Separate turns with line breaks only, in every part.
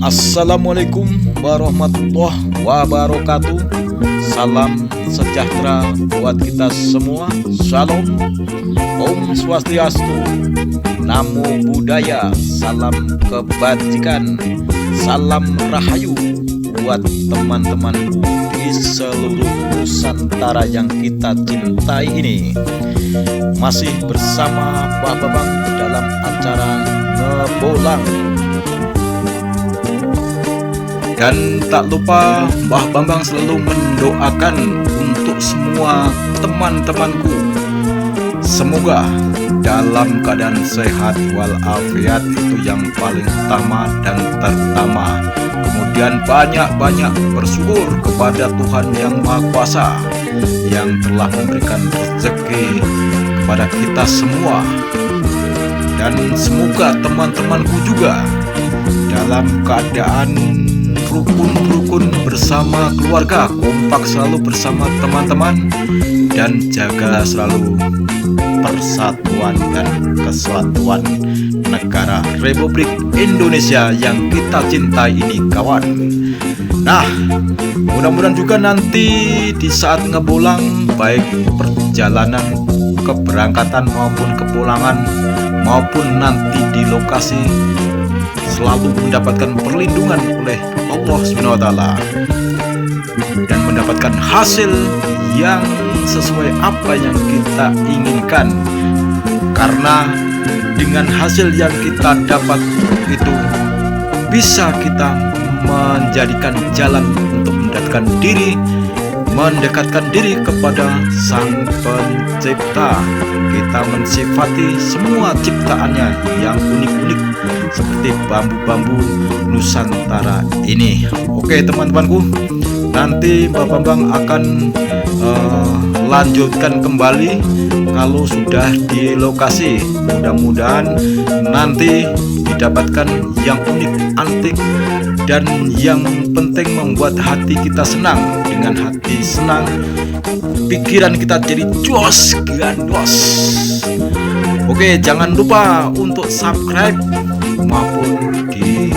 Assalamualaikum warahmatullahi wabarakatuh. Salam sejahtera buat kita semua. Shalom, Om Swastiastu, Namo Buddhaya, salam kebajikan, salam rahayu buat teman-temanku di seluruh Nusantara yang kita cintai ini. Masih bersama Pak Bambang dalam acara Ngebolang. Dan tak lupa Mbah Bambang selalu mendoakan untuk semua teman-temanku, semoga dalam keadaan sehat walafiat, itu yang paling utama dan terutama. Kemudian banyak-banyak bersyukur kepada Tuhan Yang Maha Kuasa yang telah memberikan rezeki kepada kita semua. Dan semoga teman-temanku juga dalam keadaan rukun bersama keluarga, kompak selalu bersama teman-teman, dan jaga selalu persatuan dan kesatuan negara Republik Indonesia yang kita cintai ini, kawan. Nah, mudah-mudahan juga nanti di saat ngebolang, baik perjalanan keberangkatan maupun kepulangan maupun nanti di lokasi, selalu mendapatkan perlindungan oleh Allah SWT dan mendapatkan hasil yang sesuai apa yang kita inginkan. Karena dengan hasil yang kita dapat itu bisa kita menjadikan jalan untuk mendekatkan diri kepada Sang Pencipta. Kita mensifati semua ciptaannya yang unik-unik seperti bambu-bambu Nusantara ini. Oke teman-temanku, nanti Mbak Bambang akan lanjutkan kembali kalau sudah di lokasi. Mudah-mudahan nanti didapatkan yang unik, antik, dan yang penting membuat hati kita senang. Dengan hati senang, pikiran kita jadi jos gandos. Oke, jangan lupa untuk subscribe maupun di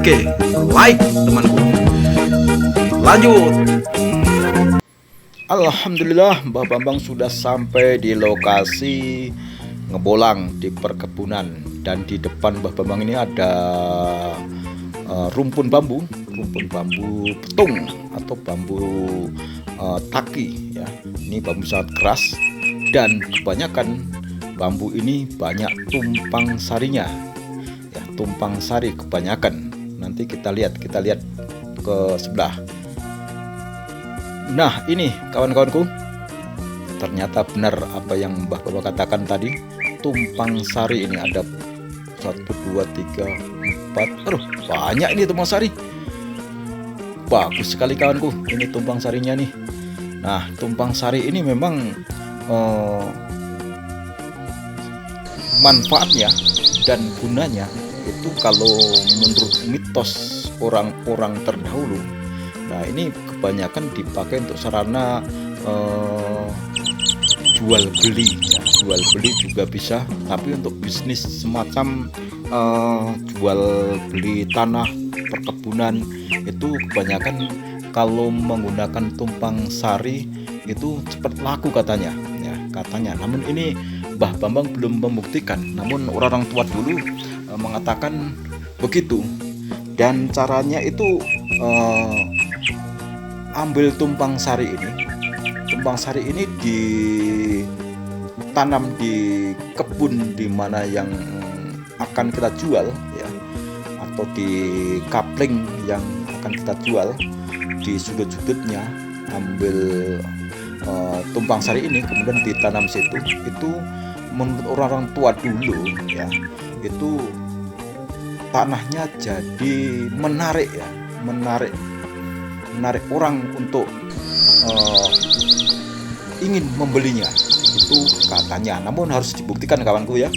klik like, temanku. Lanjut. Alhamdulillah, Mbah Bambang sudah sampai di lokasi ngebolang di perkebunan. Dan di depan Mbah Bambang ini ada rumpun bambu petung atau bambu taki ya. Ini bambu sangat keras dan kebanyakan bambu ini banyak tumpang sarinya ya, tumpang sari kebanyakan. Nanti kita lihat ke sebelah. Nah, ini kawan-kawanku, ternyata benar apa yang Mbah Bambang katakan tadi. Tumpang sari ini ada 1, 2, 3, 4. Aduh, banyak ini tumpang sari. Bagus sekali kawanku, ini tumpang sarinya nih. Nah, tumpang sari ini memang manfaatnya dan gunanya itu kalau menurut mitos orang-orang terdahulu, nah ini kebanyakan dipakai untuk sarana jual beli ya. Jual beli juga bisa, tapi untuk bisnis semacam jual beli tanah perkebunan itu kebanyakan kalau menggunakan tumpang sari itu cepat laku katanya ya, katanya. Namun ini Mbah Bambang belum membuktikan, namun orang-orang tua dulu mengatakan begitu. Dan caranya itu ambil tumpang sari ini ditanam di kebun di mana yang akan kita jual ya, atau di kapling yang akan kita jual. Di sudut-sudutnya ambil tumpang sari ini, kemudian ditanam situ. Itu menurut orang-orang tua dulu ya, itu tanahnya jadi menarik ya, menarik orang untuk ingin membelinya, itu katanya. Namun harus dibuktikan kawanku ya,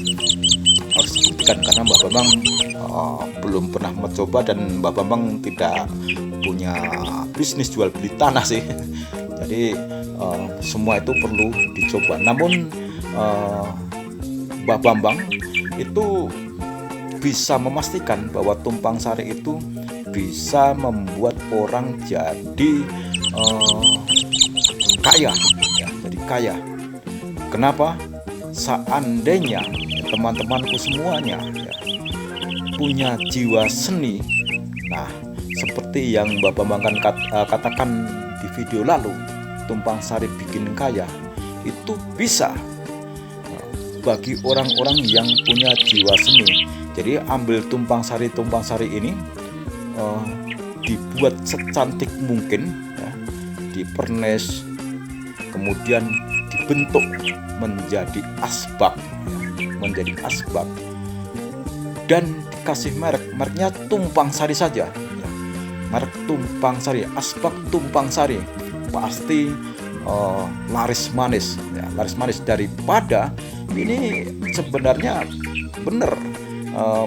harus dibuktikan karena Mbah Bambang belum pernah mencoba, dan Mbah Bambang tidak punya bisnis jual beli tanah sih. Jadi semua itu perlu dicoba. Namun Mbah Bambang itu bisa memastikan bahwa tumpang sari itu bisa membuat orang jadi kaya, ya, jadi kaya. Kenapa? Seandainya teman-temanku semuanya ya, punya jiwa seni, nah seperti yang Mbak Bambang katakan di video lalu, tumpang sari bikin kaya, itu bisa bagi orang-orang yang punya jiwa seni. Jadi ambil tumpang sari ini dibuat secantik mungkin ya, dipernes, kemudian dibentuk menjadi asbak ya, menjadi asbak, dan dikasih mereknya tumpang sari saja ya. Merek tumpang sari, asbak tumpang sari, pasti laris manis ya, laris manis. Daripada ini sebenarnya benar,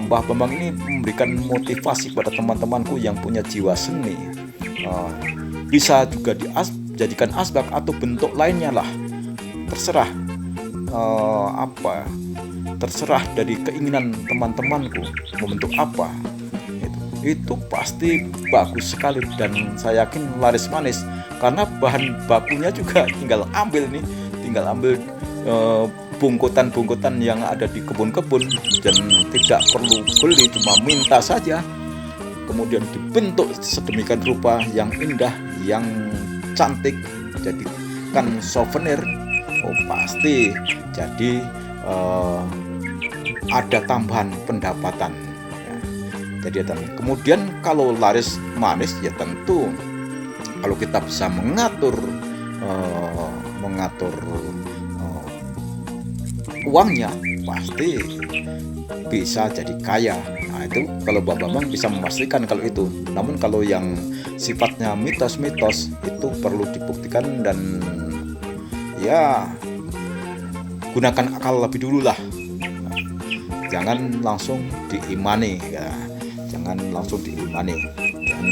Mbah Bambang ini memberikan motivasi pada teman-temanku yang punya jiwa seni. Bisa juga dijadikan asbak atau bentuk lainnya lah, terserah terserah dari keinginan teman-temanku membentuk apa. Itu pasti bagus sekali dan saya yakin laris manis, karena bahan bakunya juga tinggal ambil bungkutan-bungkutan yang ada di kebun-kebun, dan tidak perlu beli, cuma minta saja, kemudian dibentuk sedemikian rupa yang indah, yang cantik, jadikan souvenir. Pasti jadi ada tambahan pendapatan ya. Jadi kemudian kalau laris manis ya tentu kalau kita bisa mengatur uangnya, pasti bisa jadi kaya. Nah itu kalau Mbak Bambang bisa memastikan kalau itu. Namun kalau yang sifatnya mitos-mitos itu perlu dibuktikan, dan ya gunakan akal lebih dulu lah. Jangan langsung diimani ya, jangan langsung diimani. Dan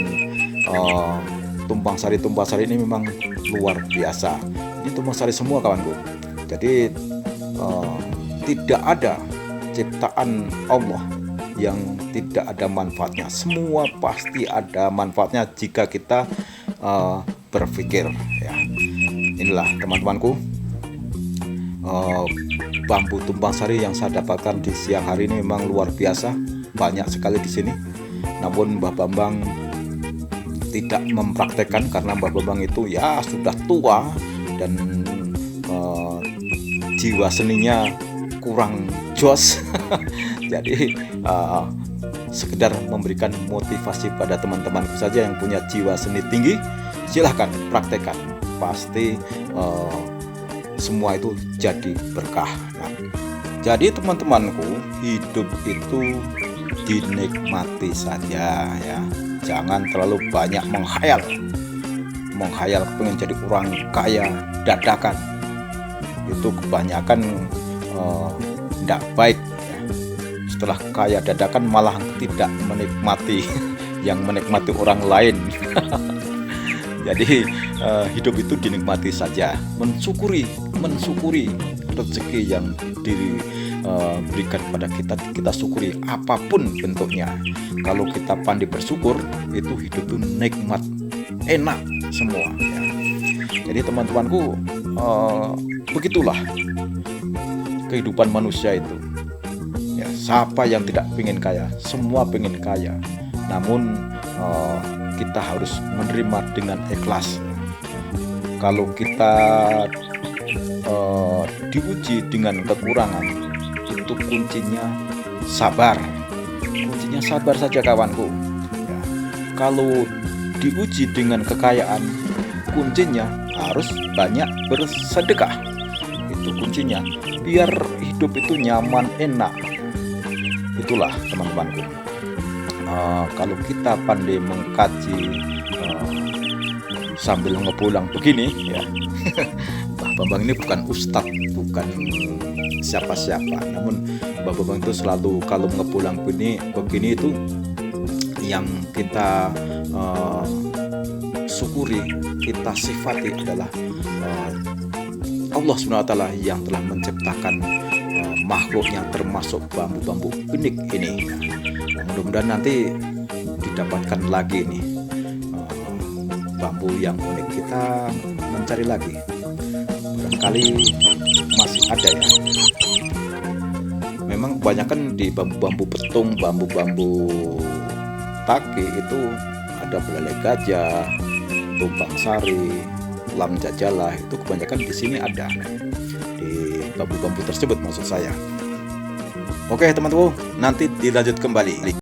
tumpang sari ini memang luar biasa. Ini tumpang sari semua kawanku. Jadi tidak ada ciptaan Allah yang tidak ada manfaatnya. Semua pasti ada manfaatnya jika kita berpikir ya. Inilah teman-temanku, bambu tumpang sari yang saya dapatkan di siang hari ini memang luar biasa, banyak sekali di sini. Namun Mbah Bambang tidak mempraktekkan karena Mbah Bambang itu ya sudah tua dan jiwa seninya kurang jos. Jadi sekedar memberikan motivasi pada teman-temanku saja yang punya jiwa seni tinggi, silahkan praktekkan, pasti semua itu jadi berkah. Nah, jadi teman-temanku, hidup itu dinikmati saja ya, jangan terlalu banyak menghayal pengen jadi orang kaya dadakan. Itu kebanyakan tidak baik ya. Setelah kaya dadakan malah tidak menikmati yang menikmati orang lain. Jadi hidup itu dinikmati saja, mensyukuri rezeki yang diberikan pada kita syukuri apapun bentuknya. Kalau kita pandai bersyukur, itu hidup itu nikmat, enak semua ya. Jadi teman-temanku, begitulah kehidupan manusia itu ya. Siapa yang tidak ingin kaya? Semua ingin kaya. Namun kita harus menerima dengan ikhlas. Kalau kita diuji dengan kekurangan, itu kuncinya sabar. Kuncinya sabar saja kawanku ya. Kalau diuji dengan kekayaan, kuncinya harus banyak bersedekah. Itu kuncinya, biar hidup itu nyaman, enak. Itulah teman-temanku. Kalau kita pandai mengkaji sambil ngepulang begini ya. Mbah Bambang ini bukan ustadz, bukan siapa-siapa, namun Mbah Bambang itu selalu kalau ngepulang begini itu yang kita syukuri, kita sifati adalah Allah SWT yang telah menciptakan makhluknya termasuk bambu-bambu unik ini. Nah, mudah-mudahan nanti didapatkan lagi nih bambu yang unik. Kita mencari lagi, barangkali masih ada ya. Memang kebanyakan di bambu-bambu petung, bambu-bambu taki itu ada belalai gajah, tumpang sari, lam jajalah, itu kebanyakan di sini ada di bambu-bambu tersebut maksud saya. Oke teman-teman, nanti dilanjut kembali.